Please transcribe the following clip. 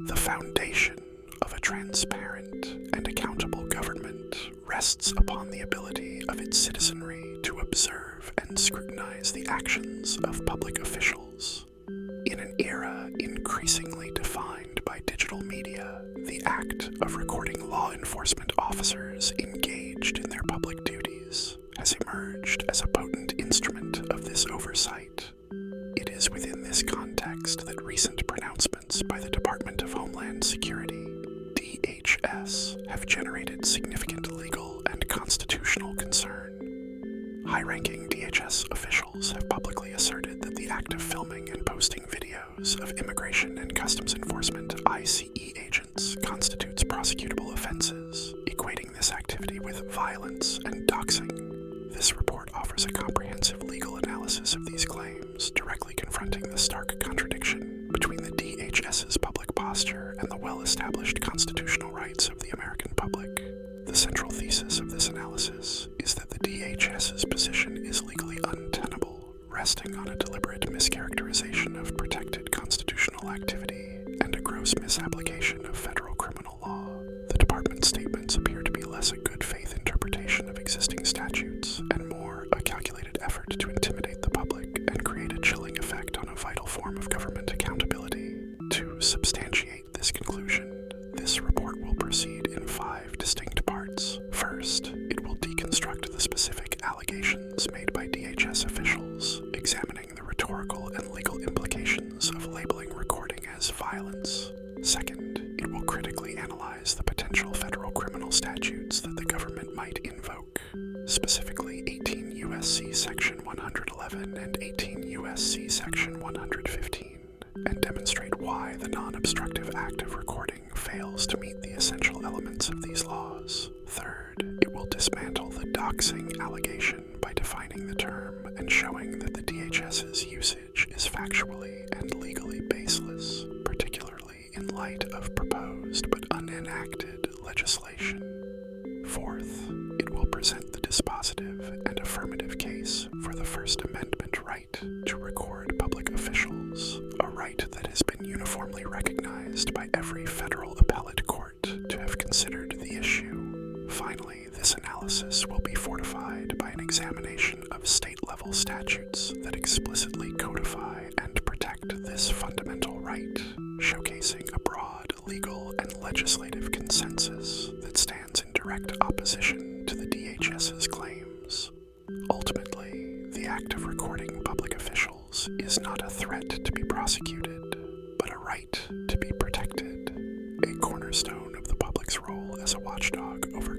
The foundation of a transparent and accountable government rests upon the ability of its citizenry to observe and scrutinize the actions of public officials. In an era increasingly defined by digital media, the act of recording law enforcement officers engaged in their public duties has emerged as a potent instrument of this oversight. It is within this context that recent pronouncements by the Department of Homeland Security, DHS, have generated significant legal and constitutional concern. High-ranking DHS officials have publicly asserted that the act of filming and posting videos of Immigration and Customs Enforcement (ICE) agents constitutes prosecutable offenses, equating this activity with violence and doxing. This report offers a comprehensive legal analysis of these claims, directly confronting the stark contradiction between the DHS's public posture and the well-established constitutional rights of the American public. The central thesis of this analysis is that the DHS's position is legally untenable, resting on a deliberate mischaracterization of protected constitutional activity and a gross misapplication of federal criminal law. The department's statements appear to be less a good faith interpretation of existing statutes and more a calculated effort to intimidate the public and create a chilling effect on a vital form of government accountability. To substantiate this conclusion, this report will proceed in 5 distinct parts. First, it will deconstruct the specific allegations made by DHS officials, examining the rhetorical and legal implications of labeling recording as violence. Second, it will critically analyze the potential federal criminal statutes that the government might invoke, specifically 18 U.S.C. Section 111 and 18 U.S.C. Section 115, and demonstrate why the non-obstructive act of recording fails to meet the essential elements of these laws. Third, it will dismantle the doxing allegation by defining the term and showing that the DHS's usage is factually and legally baseless, particularly in light of proposed but unenacted legislation. Fourth, it will present the dispositive and affirmative case for the First Amendment right to record public officials, a right that has been uniformly recognized by every federal appellate court to have considered the issue. Finally, this analysis will be fortified by an examination of state-level statutes that explicitly codify and protect this fundamental right, showcasing a broad legal and legislative consensus that stands in direct opposition to the DHS's claims. Ultimately, the act of recording public officials is not a threat to be prosecuted, but a right to be protected, a cornerstone of the public's role as a watchdog over